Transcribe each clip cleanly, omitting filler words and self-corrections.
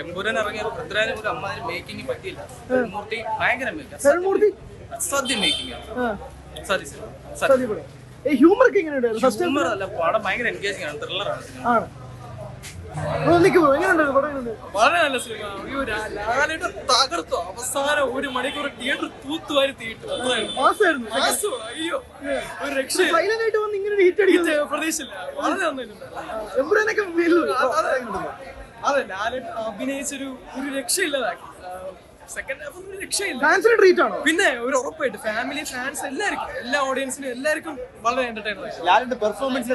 എമ്പുരാൻ ഇറങ്ങിയ പൃഥ്വിരാജ് ഒരു അമ്മാതിരി മേക്കിംഗ് പറ്റിയില്ല. മൂർത്തി ഭയങ്കര സദ്യ മേക്കിംഗ് ഹ്യൂമർ അല്ല, പടം ഭയങ്കര എൻഗേജിംഗ് ആണ്, ത്രില്ലറാണ്. വളരെ നല്ല സിനിമ. ലാലേട്ടൻ തകർത്തു. അവസാനം 1 മണിക്കൂർ തിയേറ്റർ തൂത്തുവാരി തീയിട്ടു. അയ്യോ ഒരു രക്ഷയില്ല, പ്രതീക്ഷയില്ല. വളരെ നന്നായിട്ടുണ്ടായിരുന്നു. അതെ, ലാലേട്ടൻ അഭിനയിച്ചൊരു രക്ഷയില്ലതാക്കി. സെക്കൻഡ് ഹാഫ് ഒരു രക്ഷയില്ല. പിന്നെ ഒരു ഉറപ്പായിട്ട് ഫാമിലി ഫാൻസ് എല്ലാവർക്കും, എല്ലാ ഓഡിയൻസിനും എല്ലാവർക്കും വളരെ എന്റർടൈൻമെന്റ്. പെർഫോമൻസ്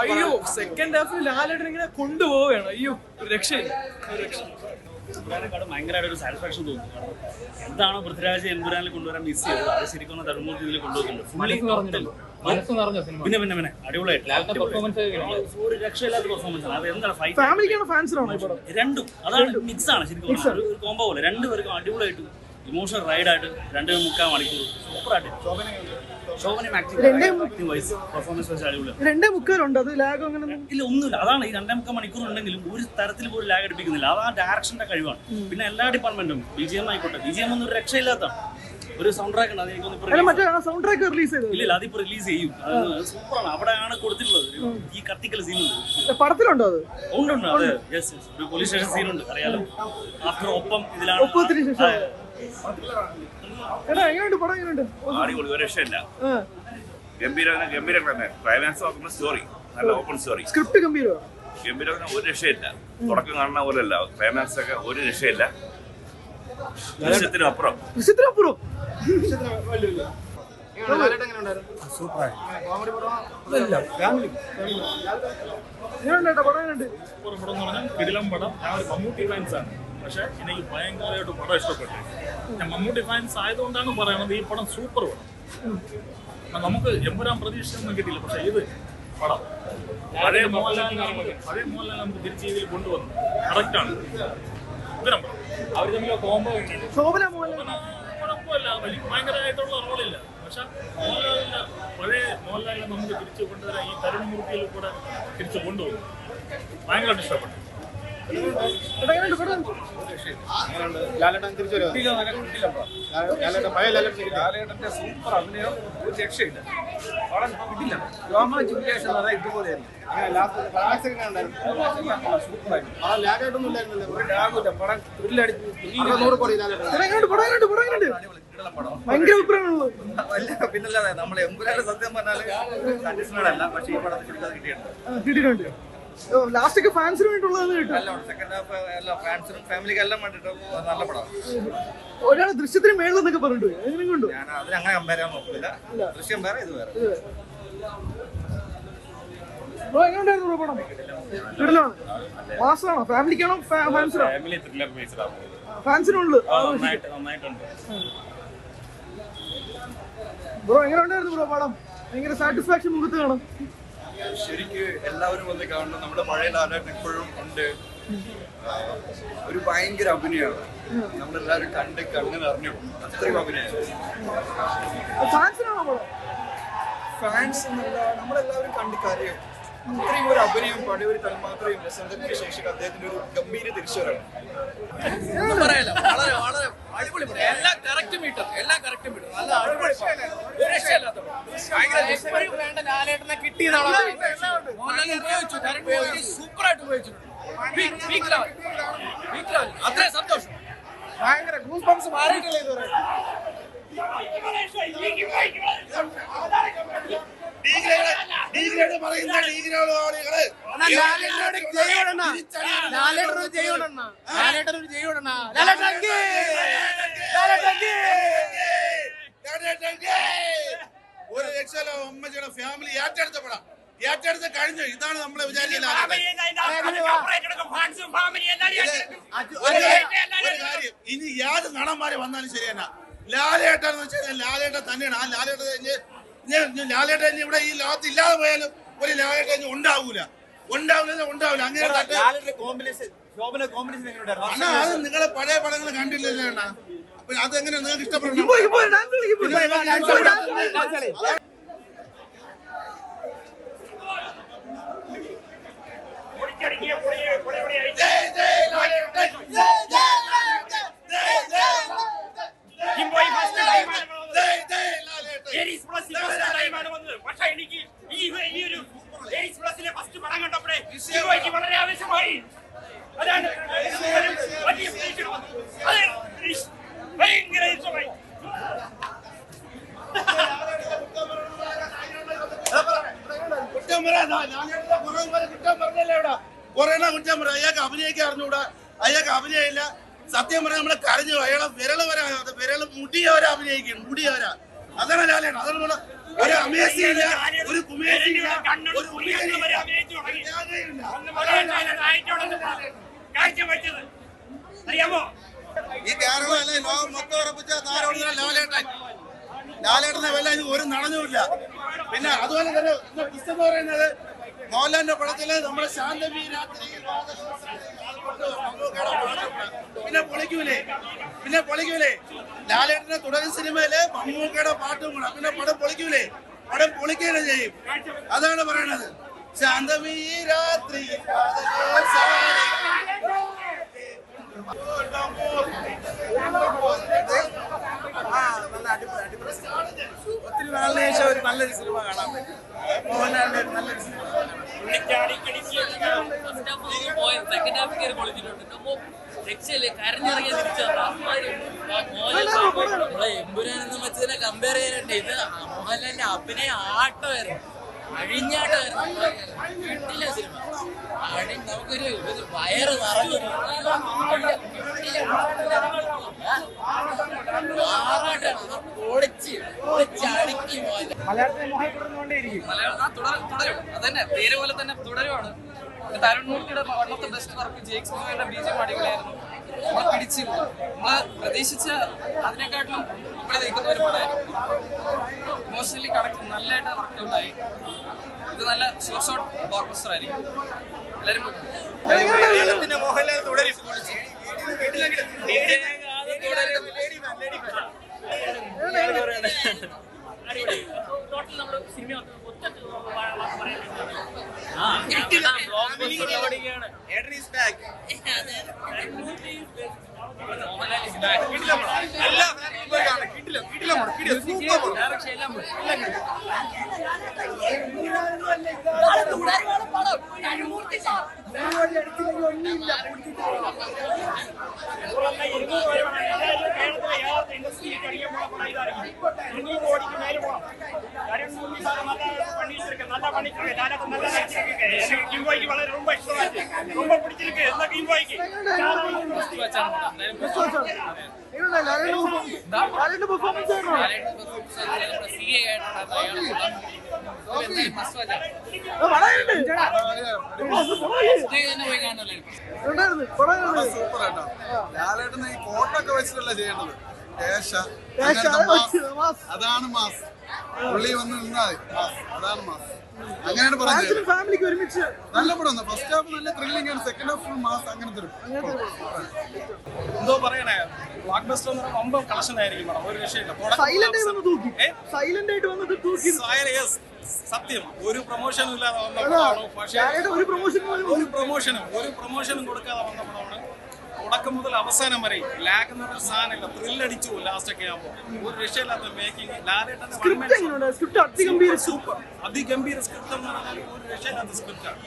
അയ്യോ, സെക്കൻഡ് ഹാഫിൽ ലാലേട്ടൻ ഇങ്ങനെ കൊണ്ടുപോവുകയാണ്. അയ്യോ ഒരു രക്ഷയില്ല, ഒരു രക്ഷ. ഭയങ്കരമായിട്ട് ഒരു സാറ്റിസ്ഫാക്ഷൻ തോന്നുന്നു. എന്താണോ പൃഥ്വിരാജ് എമ്പുരാനിൽ കൊണ്ടുവരാൻ മിസ് ചെയ്തത് അത് ശരിക്കും ധർമ്മൂർത്തി ഇതിൽ കൊണ്ടുവരുന്നുണ്ട്. പിന്നെ പിന്നെ പിന്നെ അടിപൊളിയായിട്ട് ഒരു രക്ഷയില്ലാത്ത പെർഫോമൻസ് ആണ്. അത് എന്താണ് രണ്ടും അതാണ് മിക്സ് ആണ് ശരിക്കും. ഒരു കോംബോ പോലെ രണ്ടുപേർക്കും അടിപൊളിയായിട്ട് ഇമോഷണൽ റൈഡായിട്ട് 2.25 മണിക്കൂർ സൂപ്പറായിട്ട് ഇല്ല ഒന്നുമില്ല. അതാണ് ഈ 2.25 മണിക്കൂർ ഉണ്ടെങ്കിലും ഒരു തരത്തിൽ പോലും ലാഗ് അടിപ്പിക്കുന്നില്ല. അത് ആ ഡയറക്ഷന്റെ കഴിവാണ്. പിന്നെ എല്ലാ ഡിപ്പാർട്ട്മെന്റും BGM ആയിക്കോട്ടെ, BGM ഒന്നും ഒരു രക്ഷയില്ലാത്തതാണ്. ഒരു സൗണ്ട് ട്രാക്ക് ഉണ്ട്, ഇല്ല അതിപ്പോ റിലീസ് ചെയ്യും. സൂപ്പറാണ്. അവിടെയാണ് കൊടുത്തിട്ടുള്ളത്. ഈ കത്തിക്കൽ സീനുണ്ട് പടത്തിലുണ്ടോ? അത് ഉണ്ട്. അതെ, ഒരു പോലീസ് സ്റ്റേഷൻ സീനുണ്ട്, അറിയാലോ. ആഫ്റ്റർ ഒപ്പം ഇതിലാണ് അടിപൊളി, ഒരു രക്ഷയില്ല. ഗംഭീരം തന്നെ. ക്ലൈമാക്സ് നോക്കുമ്പോൾ സ്റ്റോറി നല്ല ഓപ്പൺ സ്റ്റോറി. സ്ക്രിപ്റ്റ് ഗംഭീരം, ഒരു രക്ഷയില്ല. തുടക്കം കാണുന്ന പോലെയല്ല, ക്ലൈമാക്സ് ഒക്കെ ഒരു രക്ഷയില്ല. ദൃശ്യത്തിനപ്പുറം. കിടിലം പടം. ഞാൻ ഒരു മമ്മൂട്ടി ഫാൻസ് ആണ്, പക്ഷെ എനിക്ക് ഭയങ്കരമായിട്ട് പടം ഇഷ്ടപ്പെട്ടു. ഞാൻ മമ്മൂട്ടി ഫാൻസ് ആയതുകൊണ്ടാണ് പറയണത് ഈ പടം സൂപ്പർ പടം. നമുക്ക് എമ്പുരാൻ പ്രതീക്ഷയൊന്നും കിട്ടിയില്ല, പക്ഷെ ഇത് പടം പഴയ മോഹൻലാലിനെ നമുക്ക് തിരിച്ച് രീതിയിൽ കൊണ്ടുവന്നു. കറക്റ്റാണ്. ഉഗ്രം പടം. അവർ തമ്മിൽ കോംബോ കുഴപ്പമില്ല, ഭയങ്കരമായിട്ടുള്ള റോളില്ല. പക്ഷെ പഴയ മോഹൻലാലിനെ നമുക്ക് തിരിച്ചു കൊണ്ടുവരാൻ ഈ തരുൺമൂർത്തിയിൽ കൂടെ തിരിച്ചു കൊണ്ടുപോകും. ഭയങ്കരമായിട്ട് ഇഷ്ടപ്പെട്ടു. ലാലേട്ടന്റെ സൂപ്പർ അഭിനയം, ഒരു രക്ഷയില്ല. പടം കിട്ടില്ല. ഇതുപോലെയായിരുന്നു. പിന്നല്ലാതെ നമ്മളെ എമ്പുരാന്റെ സത്യം പറഞ്ഞാല് സാറ്റിസ്ഫൈഡ് അല്ല, പക്ഷെ ഈ പടത്തിൽ കിട്ടിയിട്ടുണ്ട്. ലാസ്റ്റ് ഫാൻസിന് വേണ്ടിയുള്ളത് സെക്കൻഡ് ഹാഫ് എല്ലാ ഫാൻസിനും ഫാമിലിക്ക് എല്ലാം വേണ്ടിട്ട് നല്ല പടമാണ്. ഒരാളെ ദൃശ്യത്തിന് മേളിലെന്നൊക്കെ പറഞ്ഞിട്ട് ഞാൻ അതിനങ്ങനെ കമ്പയർ ചെയ്യാൻ നോക്കില്ല. ദൃശ്യം വേറെ, ഇത് വേറെ. മാസമാണോ? ഫാമിലിക്കാണോ ഫാൻസിനോ? ഫാൻസിനുള്ളു. ബ്രോ എങ്ങനെ ഉണ്ടായിരുന്നു ബ്രോ പടം? ഭയങ്കര സാറ്റിസ്ഫാക്ഷൻ മുഖത്ത് കാണാം. ശരിക്ക് എല്ലാവരും വന്ന് കാണണം. നമ്മുടെ പഴയ ലാലേട്ടൻ ഇപ്പോഴും ഉണ്ട്. ഒരു ഭയങ്കര അഭിനയമാണ്. നമ്മളെല്ലാവരും കണ്ണ് നിറഞ്ഞു. അത്രയും അഭിനയമാണ്. ഫാൻസ് എന്നല്ല, നമ്മളെല്ലാവരും കണ്ട് കാര്യം. അത്രയും ഒരു അഭിനയം, പഴയൊരു തന്മാത്രയും രസത്തിന് ശേഷം അദ്ദേഹത്തിന്റെ ഒരു ഗംഭീര തിരിച്ചുവരാണ്. പറയല്ല, വളരെ വളരെ അടിപൊളി. എല്ലാം കറക്റ്റ് മീറ്റർ, നല്ല അടിപൊളി. വേണ്ട ലാലേട്ടനെ കിട്ടിയതാണ്. സൂപ്പറായിട്ട് ഉപയോഗിച്ചിട്ടുണ്ട്. അത്രയും സന്തോഷം. ഭയങ്കര ഗൂസ് ബംസ് മാറിയിട്ടില്ല ഇതുവരെ. ഒരു രക്ഷയില്ല. ഉമ്മച്ചിയുടെ ഫാമിലി ഏറ്റെടുത്ത് കഴിഞ്ഞു. ഇതാണ് നമ്മളെ വിചാരിക്കുന്നത്. ഒരു കാര്യം, ഇനി യാത് നടന്മാരെ വന്നാലും ശരിയല്ല, ലാലേട്ടൻ എന്ന് വെച്ചാൽ ലാലേട്ടൻ തന്നെയാണ്. ആ ലാലേട്ടൻ ഇവിടെ ഈ ലോകത്ത് ഇല്ലാതെ പോയാലും ഒരു ലാലേട്ടൻ ഉണ്ടാവൂല. അങ്ങനെ അത് നിങ്ങളെ പഴയ പടങ്ങൾ കണ്ടില്ലല്ലോ അണ്ണാ. അപ്പൊ അതെങ്ങനെ നിങ്ങൾക്ക് ഇഷ്ടപ്പെടുന്നു? പക്ഷെ എനിക്ക് ഈ ഒരു പ്ലസിലെ ഫസ്റ്റ് പടം കണ്ടപ്പോഴേ എനിക്ക് വളരെ ആവശ്യമായി. അതാണ് വലിയ ഭയങ്കര ഇഷ്ടമായി. കുറ്റം പറഞ്ഞല്ലേ ഇവിടെ കുറെ കുറ്റം പറയാം. അയാൾക്ക് അഭിനയിക്കാൻ അറിഞ്ഞൂടാ, അയാൾക്ക് അഭിനയമില്ല. സത്യം പറഞ്ഞാൽ നമ്മളെ കരഞ്ഞു. അയാളെ വിരല് മുടിയവരെ അഭിനയിക്കണം, മുടിയവരാ. അതാണ് ലാലേട്ടൻ. അതാണ് ഒരു അമേസിയില്ല, ഒരു കുമേസിയില്ല, ഒരു അറിയാമോ? ഈ കേരളം അല്ലെ ലോകം മൊത്തം ഉറപ്പിച്ച താരോടുന്ന ലാലേട്ടൻ. ലാലേട്ടനെ വല്ല ഒരു നടന്നുമില്ല. പിന്നെ അതുപോലെ തന്നെ പുസ്തകം എന്ന് പറയുന്നത് മോഹൻലാലിന്റെ പടത്തില് നമ്മുടെ ശാന്തമീ രാത്രിയിൽ പിന്നെ പൊളിക്കൂലേ ലാലേട്ടന്റെ തുടരും സിനിമയില് മമ്മൂക്കയുടെ പാട്ടും കൂടെ. പിന്നെ പടം പൊളിക്കൂലേ, പടം പൊളിക്കുകയും ചെയ്യും. അതാണ് പറയണത്. ശാന്തമീ രാത്രി ഒത്തിരി നാളിന് ശേഷം ഒരു നല്ലൊരു സിനിമ കാണാൻ പറ്റും. മോഹൻലാലിന്റെ ഒരു നല്ലൊരു സിനിമ. കരഞ്ഞിറങ്ങിയ തിരിച്ചു എമ്പുരാനെന്ന് വെച്ചതിനെ കമ്പയർ ചെയ്യാനുണ്ട്. ഇത് മോഹൻലാലിന്റെ അഭിനയ ആട്ടമായിരുന്നു, അഴിഞ്ഞാട്ടമായിരുന്നു. കിട്ടില്ല സിനിമ. നമുക്കൊരു വയറ് നിറഞ്ഞു പൊളിച്ചടുക്കി തുടരും. അതന്നെ പേര് പോലെ തന്നെ തുടരുവാണ്. തരുൺമൂർത്തിയുടെ one of the best work. Jakes മൂവിയുടെ ബീജം അടിപൊളിയായിരുന്നു. നമ്മളെ പിടിച്ചില്ല. നമ്മള് പ്രതീക്ഷിച്ച അതിനെക്കാട്ടിലും ഇവിടെ നിൽക്കുന്ന ഒരു പടമായിരുന്നു. ഇമോഷണലി കണക്ട് നല്ലതായിട്ട് വർക്കൗട്ടായി. ഇത് നല്ല ഷോർട്ട് ബ്ലോക്ക് ബസ്റ്റർ ആയിരിക്കും. എല്ലാവരും മോഹൻലാൽ തുടരും. ടോട്ടൽ നമ്മുടെ സിനിമ സൂപ്പറായിട്ടോ. ലാലേട്ടന് ഈ കോട്ടൊക്കെ വെച്ചിട്ടല്ല ചെയ്യേണ്ടത്. അതാണ് മാസ്. പുള്ളി വന്ന് നിന്നാൽ അതാണ് മാസ്. അങ്ങനെയാണ് പറഞ്ഞത്. ഫാമിലിക്ക് ഒരുമിച്ച് നല്ല പടം. ഫസ്റ്റ് ഹാഫ് നല്ല ത്രില്ലിംഗ് ആണ്, സെക്കൻഡ് ഹാഫ് ഫുൾ മാസ്. അങ്ങനത്തെ എന്തോ പറയണേ, ബ്ലോക്ക് ബസ്റ്റർ എന്ന് പറയുമ്പോൾ ഒമ്പത് കളക്ഷൻ ആയിരിക്കും. ഒരു രക്ഷയില്ല. സൈലന്റ് ആയിട്ട് വന്ന് തൂക്കി. സത്യം ഒരു പ്രൊമോഷനും ഇല്ലാതെ വന്ന പടമാണ്. പക്ഷേ ഒരു പ്രൊമോഷനും കൊടുക്കാതെ വന്ന പടമാണ്. തുടക്കം മുതൽ അവസാനം വരെ ലാഗ് എന്ന് പറഞ്ഞ സാധനമില്ല. ത്രില്ലടിച്ചു ലാസ്റ്റ് ഒക്കെ ആകുമ്പോൾ. ഒരു രക്ഷയില്ലാത്ത മേക്കിംഗ്. ലാലേട്ടന്റെ സൂപ്പർ അതിഗംഭീര സ്ക്രിപ്റ്റ് എന്ന് പറഞ്ഞാൽ ഒരു രക്ഷയില്ലാത്ത സ്ക്രിപ്റ്റാണ്.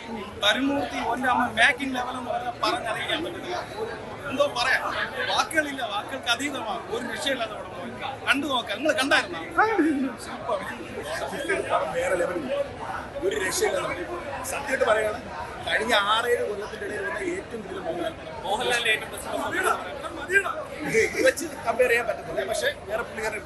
തരുൺമൂർത്തി ഒന്റെ അമ്മ മേക്കിംഗ് ലെവൽ എന്ന് പറഞ്ഞാൽ പറഞ്ഞറിയിക്കാൻ പറ്റുന്നില്ല. എന്തോ പറയാം, വാക്കുകൾക്ക് അതീതമാണ്. ഒരു രക്ഷയില്ലാത്ത പടം. കണ്ടു നോക്കാം. നിങ്ങൾ കണ്ടായിരുന്നോ? സൂപ്പർ. വേറെ ലെവലിൽ ഒരു രക്ഷയില്ല. സത്യമായിട്ട് പറയണം, കഴിഞ്ഞ 6-7 കൊല്ലത്തിന്റെ ഇടയിൽ വന്ന ഏറ്റവും കൂടുതൽ മോഹൻലാലിന്റെ ഏറ്റവും വെച്ച് കമ്പയർ ചെയ്യാൻ പറ്റത്തില്ല. പക്ഷേ വേറെ പുള്ളിക്കാരെ